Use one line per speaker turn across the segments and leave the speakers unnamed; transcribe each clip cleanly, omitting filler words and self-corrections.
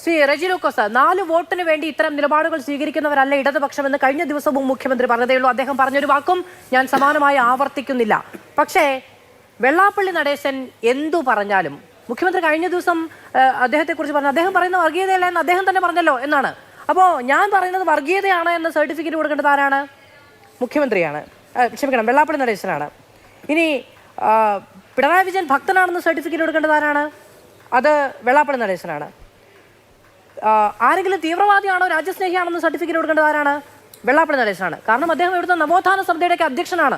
ശ്രീ റെജി ലൂക്കോസ് 4 വോട്ടിന് വേണ്ടി ഇത്തരം നിലപാടുകൾ സ്വീകരിക്കുന്നവരല്ല ഇടതുപക്ഷമെന്ന് കഴിഞ്ഞ ദിവസവും മുഖ്യമന്ത്രി പറഞ്ഞതേയുള്ളൂ. അദ്ദേഹം പറഞ്ഞൊരു വാക്കും ഞാൻ സമാനമായി ആവർത്തിക്കുന്നില്ല. പക്ഷേ വെള്ളാപ്പള്ളി നടേശൻ എന്തു പറഞ്ഞാലും മുഖ്യമന്ത്രി കഴിഞ്ഞ ദിവസം അദ്ദേഹത്തെക്കുറിച്ച് പറഞ്ഞു, അദ്ദേഹം പറയുന്ന വർഗീയതയല്ല എന്ന് അദ്ദേഹം തന്നെ പറഞ്ഞല്ലോ എന്നാണ്. അപ്പോൾ ഞാൻ പറയുന്നത് വർഗീയതയാണ് എന്ന സർട്ടിഫിക്കറ്റ് കൊടുക്കേണ്ടത് ആരാണ്? മുഖ്യമന്ത്രിയാണ്, ക്ഷമിക്കണം, വെള്ളാപ്പള്ളി നടേശനാണ്. ഇനി പിണറായി വിജയൻ ഭക്തനാണെന്ന് സർട്ടിഫിക്കറ്റ് കൊടുക്കേണ്ടത് ആരാണ്? അത് വെള്ളാപ്പള്ളി നടേശനാണ്. ആരെങ്കിലും തീവ്രവാദിയാണോ രാജ്യസ്നേഹിയാണെന്ന് സർട്ടിഫിക്കറ്റ് കൊടുക്കേണ്ടത് ആരാണ്? വെള്ളാപ്പള്ളി നടേശനാണ്. കാരണം അദ്ദേഹം ഇവിടുത്തെ നവോത്ഥാന സമിതിയുടെയൊക്കെ അധ്യക്ഷനാണ്.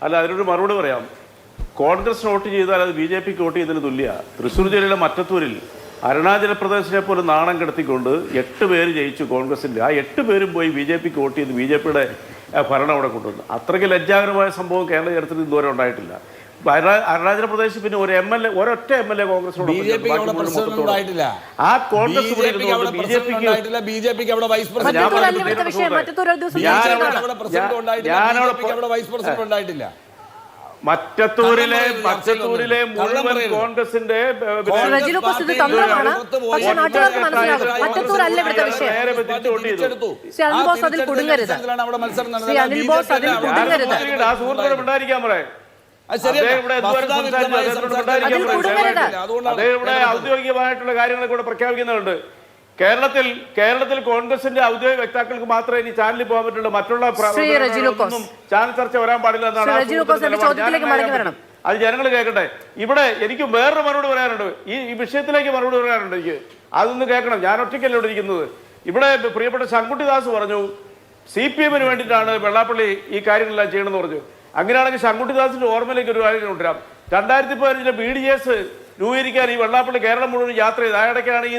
അല്ല, അതിനൊരു മറുപടി പറയാം. കോൺഗ്രസ് വോട്ട് ചെയ്താൽ അത് BJPക്ക് വോട്ട് ചെയ്തതിന് തുല്യ. തൃശ്ശൂർ ജില്ലയിലെ മറ്റത്തൂരിൽ അരുണാചൽ പ്രദേശിനെ പോലും നാണം കെടുത്തിക്കൊണ്ട് 8 പേര് ജയിച്ചു കോൺഗ്രസിൻ്റെ. ആ 8 പേരും പോയി BJPക്ക് വോട്ട് ചെയ്ത് BJPയുടെ ഭരണം അവിടെ കൊണ്ടുവന്നു. അത്രയ്ക്ക് ലജ്ജാകരമായ സംഭവം കേരള ചരിത്രത്തിൽ ഇതുവരെ ഉണ്ടായിട്ടില്ല. അരുണാചൽ പ്രദേശ് പിന്നെ ഒരൊറ്റ MLA കോൺഗ്രസിനോട് ആ കോൺഗ്രസ് മറ്റത്തൂരിലെ മുഴുവൻ കോൺഗ്രസിന്റെ ഉണ്ടായിരിക്കാൻ പറയാം. ഔദ്യോഗികമായിട്ടുള്ള കാര്യങ്ങളെ കൂടെ പ്രഖ്യാപിക്കുന്നുണ്ട്. കേരളത്തിൽ കോൺഗ്രസിന്റെ ഔദ്യോഗിക വക്താക്കൾക്ക് മാത്രമേ ഇനി ചാനലിൽ പോകാൻ പറ്റുള്ളൂ. മറ്റുള്ള ചാനൽ ചർച്ച വരാൻ പാടില്ല എന്നാണ്. അത് ജനങ്ങൾ കേൾക്കട്ടെ. ഇവിടെ എനിക്ക് വേറൊരു മറുപടി പറയാനുണ്ട്. ഈ വിഷയത്തിലേക്ക് മറുപടി പറയാനുണ്ട് എനിക്ക്. അതൊന്ന് കേൾക്കണം. ഞാൻ ഒറ്റയ്ക്കല്ല ഇവിടെ ഇരിക്കുന്നത്. ഇവിടെ പ്രിയപ്പെട്ട ശങ്കുട്ടിദാസ് പറഞ്ഞു CPM-ന് വേണ്ടിയിട്ടാണ് വെള്ളാപ്പള്ളി ഈ കാര്യങ്ങളെല്ലാം ചെയ്യണമെന്ന് പറഞ്ഞു. അങ്ങനെയാണെങ്കിൽ ശങ്കുട്ടിദാസിന്റെ ഓർമ്മയിലേക്ക് ഒരു കാര്യം കൊണ്ടുവരാം. 2015 BDS രൂപീകരിക്കാൻ ഈ വെള്ളാപ്പള്ളി കേരളം മുഴുവൻ യാത്ര ചെയ്ത് ആയിടയ്ക്കാണ് ഈ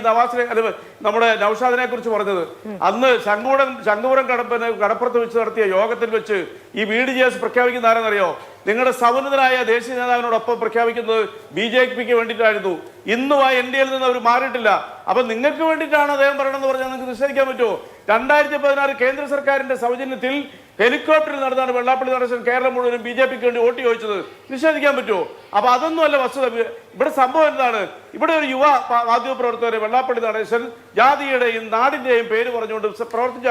നമ്മുടെ നൗഷാദിനെ കുറിച്ച് പറഞ്ഞത്. അന്ന് ശംഖുപുരം കടപ്പുറത്ത് വെച്ച് നടത്തിയ യോഗത്തിൽ വെച്ച് ഈ BDS പ്രഖ്യാപിക്കുന്ന ആരെന്നറിയോ? നിങ്ങളുടെ സമുന്നതനായ ദേശീയ നേതാവിനോടൊപ്പം പ്രഖ്യാപിക്കുന്നത് BJPക്ക് വേണ്ടിയിട്ടായിരുന്നു. ഇന്നും ആ NDAയിൽ നിന്ന് അവർ മാറിയിട്ടില്ല. അപ്പൊ നിങ്ങൾക്ക് വേണ്ടിയിട്ടാണ് അദ്ദേഹം പറയണമെന്ന് പറഞ്ഞാൽ നിങ്ങൾക്ക് നിഷേധിക്കാൻ പറ്റുമോ? 2016 കേന്ദ്ര സർക്കാരിന്റെ സൗജന്യത്തിൽ ഹെലികോപ്റ്ററിൽ നടന്നാണ് വെള്ളാപ്പള്ളി നടേശൻ കേരളം മുഴുവനും BJPക്ക് വേണ്ടി വോട്ട് ചോദിച്ചത്. നിഷേധിക്കാൻ പറ്റുമോ? അപ്പൊ അതൊന്നും അല്ല വസ്തുത. ഇവിടെ സംഭവം എന്താണ്? ഇവിടെ ഒരു യുവ മാധ്യമപ്രവർത്തകരെ വെള്ളാപ്പള്ളി നടേശൻ ജാതിയുടെയും നാടിന്റെയും പേര് പറഞ്ഞുകൊണ്ട് പ്രവർത്തിച്ച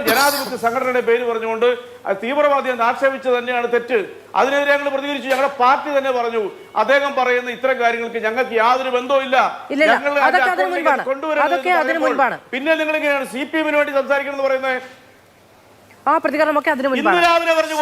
ജനാധിപത്യ സംഘടനയുടെ പേര് പറഞ്ഞുകൊണ്ട് തീവ്രവാദിയെ ആക്ഷേപിച്ചത് തന്നെയാണ് തെറ്റ്. അതിനെതിരെ ഞങ്ങൾ പ്രതികരിച്ചു. ഞങ്ങളുടെ പാർട്ടി തന്നെ പറഞ്ഞു അദ്ദേഹം പറയുന്ന ഇത്തരം കാര്യങ്ങൾക്ക് ഞങ്ങൾക്ക് യാതൊരു ബന്ധവും ഇല്ല. പിന്നെ നിങ്ങൾ ഇങ്ങനെയാണ് CPM-ന് വേണ്ടി സംസാരിക്കണം എന്ന് പറയുന്നത്.
ആ പ്രതികരണമൊക്കെ അതിന് മുൻപാണ്.
ഇന്ന് രാവിലെ പറഞ്ഞു